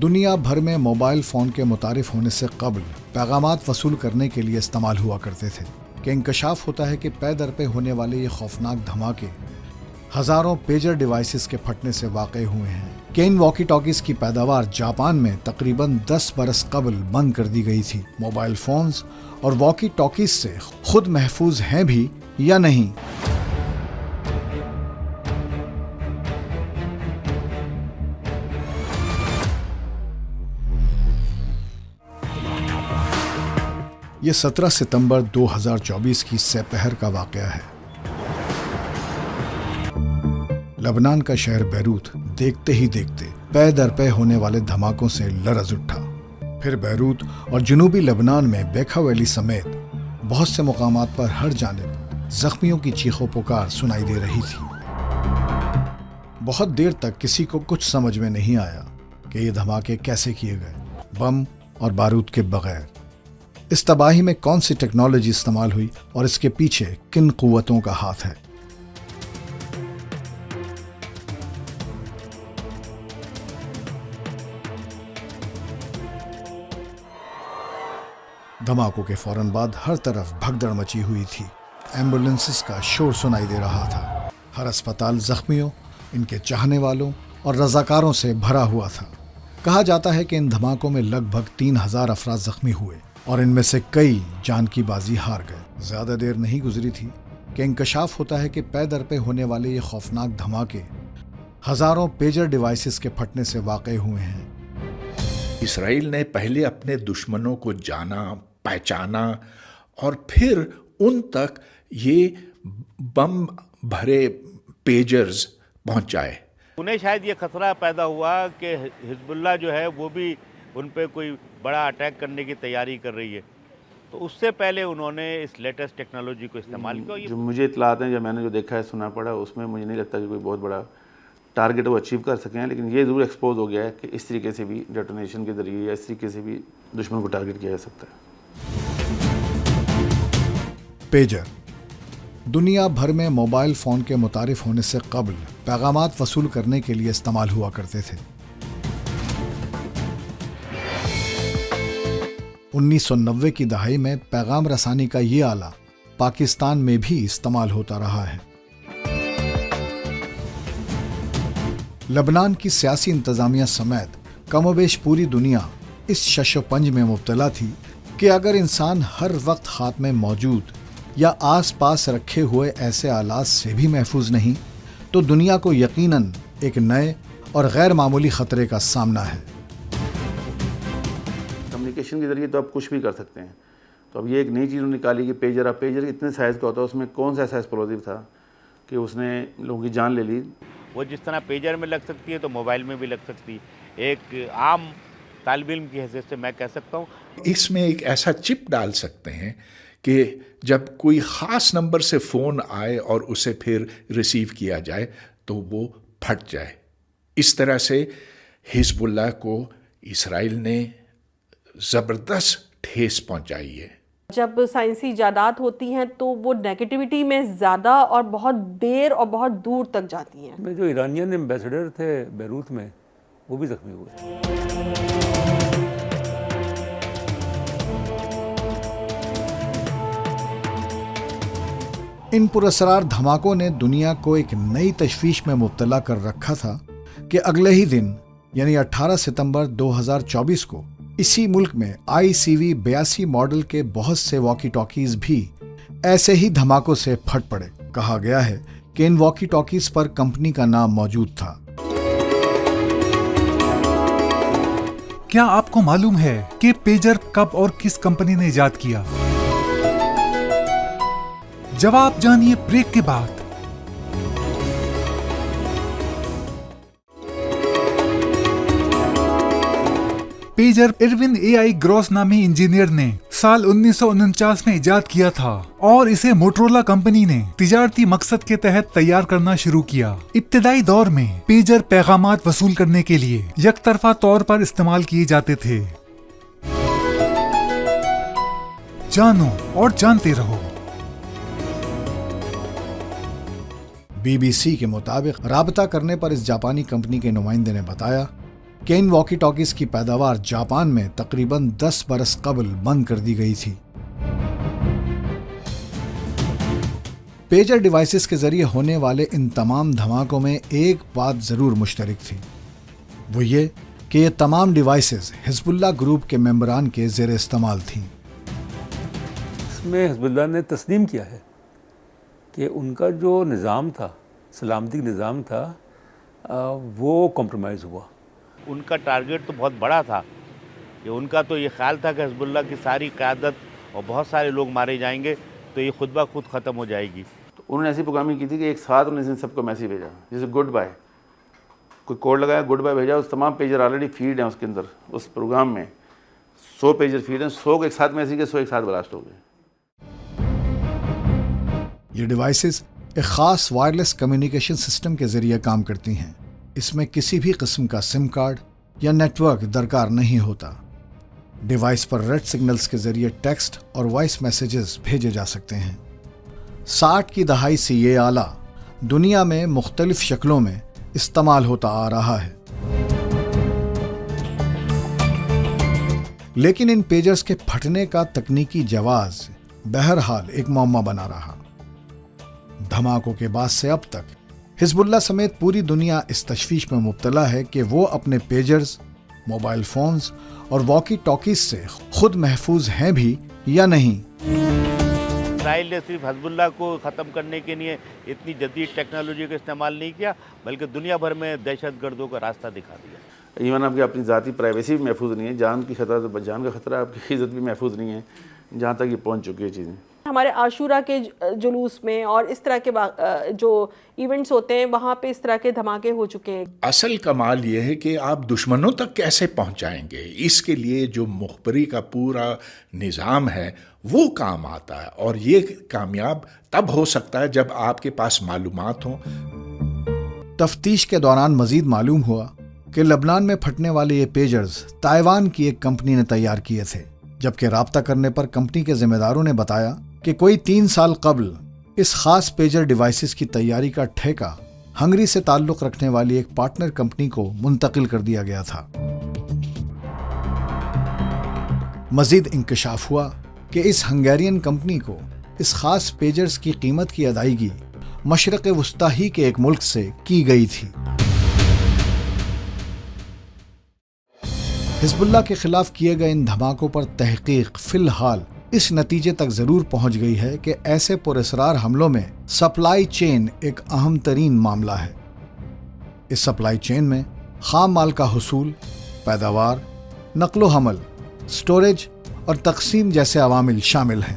دنیا بھر میں موبائل فون کے متعارف ہونے سے قبل پیغامات وصول کرنے کے لیے استعمال ہوا کرتے تھے کہ انکشاف ہوتا ہے کہ پے در پے ہونے والے یہ خوفناک دھماکے ہزاروں پیجر ڈیوائسز کے پھٹنے سے واقع ہوئے ہیں کہ ان واکی ٹاکیز کی پیداوار جاپان میں تقریباً 10 برس قبل بند کر دی گئی تھی۔ موبائل فونز اور واکی ٹاکیز سے خود محفوظ ہیں بھی یا نہیں؟ یہ 17 ستمبر 2024 کی سپہر کا واقعہ ہے۔ لبنان کا شہر بیروت دیکھتے ہی دیکھتے پے در پے ہونے والے دھماکوں سے لرز اٹھا۔ پھر بیروت اور جنوبی لبنان میں بیکھا ویلی سمیت بہت سے مقامات پر ہر جانب زخمیوں کی چیخ و پکار سنائی دے رہی تھی۔ بہت دیر تک کسی کو کچھ سمجھ میں نہیں آیا کہ یہ دھماکے کیسے کیے گئے، بم اور بارود کے بغیر۔ اس تباہی میں کون سی ٹیکنالوجی استعمال ہوئی اور اس کے پیچھے کن قوتوں کا ہاتھ ہے؟ دھماکوں کے فوراً بعد ہر طرف بھگدڑ مچی ہوئی تھی۔ ایمبولینسز کا شور سنائی دے رہا تھا۔ ہر اسپتال زخمیوں، ان کے چاہنے والوں اور رضاکاروں سے بھرا ہوا تھا۔ کہا جاتا ہے کہ ان دھماکوں میں لگ بھگ 3000 افراد زخمی ہوئے اور ان میں سے کئی جان کی بازی ہار گئے۔ زیادہ دیر نہیں گزری تھی کہ انکشاف ہوتا ہے کہ پے در پے ہونے والے یہ خوفناک دھماکے ہزاروں پیجر ڈیوائسز کے پھٹنے سے واقع ہوئے ہیں۔ اسرائیل نے پہلے اپنے دشمنوں کو جانا، پہچانا اور پھر ان تک یہ بم بھرے پیجرز پہنچائے۔ انہیں شاید یہ خطرہ پیدا ہوا کہ حزب اللہ جو ہے وہ بھی ان پہ کوئی بڑا اٹیک کرنے کی تیاری کر رہی ہے، تو اس سے پہلے انہوں نے اس لیٹسٹ ٹیکنالوجی کو استعمال کیا۔ جو مجھے اطلاعات ہیں، جو میں نے جو دیکھا ہے، سنا پڑا، اس میں مجھے نہیں لگتا کہ کوئی بہت بڑا ٹارگٹ وہ اچیو کر سکیں، لیکن یہ ضرور ایکسپوز ہو گیا ہے کہ اس طریقے سے بھی ڈیٹونیشن کے ذریعے یا اس طریقے سے بھی دشمن کو ٹارگٹ کیا جا سکتا ہے۔ پیجر دنیا بھر میں موبائل فون کے متعارف ہونے سے قبل پیغامات وصول کرنے کے لیے استعمال ہوا کرتے تھے۔ 1990 کی دہائی میں پیغام رسانی کا یہ آلہ پاکستان میں بھی استعمال ہوتا رہا ہے۔ لبنان کی سیاسی انتظامیہ سمیت کم و بیش پوری دنیا اس شش و پنج میں مبتلا تھی کہ اگر انسان ہر وقت ہاتھ میں موجود یا آس پاس رکھے ہوئے ایسے آلات سے بھی محفوظ نہیں تو دنیا کو یقیناً ایک نئے اور غیر معمولی خطرے کا سامنا ہے۔ کمیونیکیشن کے ذریعے تو آپ کچھ بھی کر سکتے ہیں، تو اب یہ ایک نئی چیز نکالی کہ پیجر، اب پیجر اتنے سائز کا ہوتا ہے، اس میں کون سا سائز پلوزیو تھا کہ اس نے لوگوں کی جان لے لی۔ وہ جس طرح پیجر میں لگ سکتی ہے تو موبائل میں بھی لگ سکتی ہے۔ ایک عام طالب علم کی حیثیت سے میں کہہ سکتا ہوں اس میں ایک ایسا چپ ڈال سکتے ہیں کہ جب کوئی خاص نمبر سے فون آئے اور اسے پھر ریسیو کیا جائے تو وہ پھٹ جائے۔ اس طرح سے حزب اللہ کو اسرائیل نے زبردست ٹھیس پہنچائی ہے۔ جب سائنسی ایجادات ہوتی ہیں تو وہ نیگیٹیوٹی میں زیادہ اور بہت دیر اور بہت دور تک جاتی ہیں۔ جو ایرانین ایمبیسڈر تھے بیروت میں، وہ بھی زخمی ہوئے۔ ان پراسرار دھماکوں نے دنیا کو ایک نئی تشویش میں مبتلا کر رکھا تھا کہ اگلے ہی دن یعنی 18 ستمبر 2024 کو اسی ملک میں ICV 82 ماڈل کے بہت سے واکی ٹاکیز بھی ایسے ہی دھماکوں سے پھٹ پڑے۔ کہا گیا ہے کہ ان واکی ٹاکیز پر کمپنی کا نام موجود تھا۔ کیا آپ کو معلوم ہے کہ پیجر کب اور کس کمپنی نے ایجاد کیا؟ جواب جانیے بریک کے بعد۔ پیجر ایروین AI گروس نامی انجینئر نے سال 1949 میں ایجاد کیا تھا اور اسے موٹرولا کمپنی نے تجارتی مقصد کے تحت تیار کرنا شروع کیا۔ ابتدائی دور میں پیجر پیغامات وصول کرنے کے لیے یک طرفہ طور پر استعمال کیے جاتے تھے۔ جانو اور جانتے رہو۔ BBC کے مطابق رابطہ کرنے پر اس جاپانی کمپنی کے نمائندے نے بتایا کہ ان واکی ٹاکیز کی پیداوار جاپان میں تقریباً 10 برس قبل بند کر دی گئی تھی۔ پیجر ڈیوائسز کے ذریعے ہونے والے ان تمام دھماکوں میں ایک بات ضرور مشترک تھی، وہ یہ کہ یہ تمام ڈیوائسز حزب اللہ گروپ کے ممبران کے زیر استعمال تھیں۔ اس میں حزب اللہ نے تسلیم کیا ہے کہ ان کا جو نظام تھا، سلامتی نظام تھا، وہ کمپرومائز ہوا۔ ان کا ٹارگیٹ تو بہت بڑا تھا، کہ ان کا تو یہ خیال تھا کہ حزب اللہ کی ساری قیادت اور بہت سارے لوگ مارے جائیں گے تو یہ خود بخود ختم ہو جائے گی۔ تو انہوں نے ایسی پروگرامنگ کی تھی کہ ایک ساتھ انہوں نے سب کو میسیج بھیجا، جیسے گڈ بائے، کوئی کوڈ لگایا گڈ بائے بھیجا، اس تمام پیجر آلریڈی فیڈ ہیں اس کے اندر، اس پروگرام میں 100 پیجر فیڈ ہیں، 100 کو ایک ساتھ میسیج کے 100 ایک ساتھ بلاسٹ ہو گئے۔ یہ ڈیوائسز ایک خاص وائرلیس کمیونیکیشن سسٹم کے ذریعے کام کرتی ہیں۔ اس میں کسی بھی قسم کا سم کارڈ یا نیٹ ورک درکار نہیں ہوتا۔ ڈیوائس پر ریڈ سگنلز کے ذریعے ٹیکسٹ اور وائس میسیجز بھیجے جا سکتے ہیں۔ 60 کی دہائی سے یہ آلہ دنیا میں مختلف شکلوں میں استعمال ہوتا آ رہا ہے، لیکن ان پیجرز کے پھٹنے کا تکنیکی جواز بہرحال ایک معمہ بنا رہا۔ دھماکوں کے بعد سے اب تک حزب اللہ سمیت پوری دنیا اس تشویش میں مبتلا ہے کہ وہ اپنے پیجرز، موبائل فونز اور واکی ٹاکیز سے خود محفوظ ہیں بھی یا نہیں۔ اسرائیل نے صرف حزب اللہ کو ختم کرنے کے لیے اتنی جدید ٹیکنالوجی کا استعمال نہیں کیا، بلکہ دنیا بھر میں دہشت گردوں کا راستہ دکھا دیا۔ ایون آپ کی اپنی ذاتی پرائیویسی بھی محفوظ نہیں ہے، جان کی خطرہ تو جان کا خطرہ، آپ کی عزت بھی محفوظ نہیں ہے، جہاں تک یہ پہنچ چکی ہے چیزیں۔ ہمارے عاشورہ کے جلوس میں اور اس طرح کے جو ایونٹس ہوتے ہیں وہاں پہ اس طرح کے دھماکے ہو چکے ہیں۔ اصل کمال یہ ہے کہ آپ دشمنوں تک کیسے پہنچائیں گے، اس کے لیے جو مخبری کا پورا نظام ہے وہ کام آتا ہے، اور یہ کامیاب تب ہو سکتا ہے جب آپ کے پاس معلومات ہوں۔ تفتیش کے دوران مزید معلوم ہوا کہ لبنان میں پھٹنے والے یہ پیجرز تائیوان کی ایک کمپنی نے تیار کیے تھے، جبکہ رابطہ کرنے پر کمپنی کے ذمہ داروں نے بتایا کہ کوئی 3 سال قبل اس خاص پیجر ڈیوائسز کی تیاری کا ٹھیکہ ہنگری سے تعلق رکھنے والی ایک پارٹنر کمپنی کو منتقل کر دیا گیا تھا۔ مزید انکشاف ہوا کہ اس ہنگیرین کمپنی کو اس خاص پیجرز کی قیمت کی ادائیگی مشرق وسطی ہی کے ایک ملک سے کی گئی تھی۔ حزب اللہ کے خلاف کیے گئے ان دھماکوں پر تحقیق فی الحال اس نتیجے تک ضرور پہنچ گئی ہے کہ ایسے پراسرار حملوں میں سپلائی چین ایک اہم ترین معاملہ ہے۔ اس سپلائی چین میں خام مال کا حصول، پیداوار، نقل و حمل، سٹوریج اور تقسیم جیسے عوامل شامل ہیں۔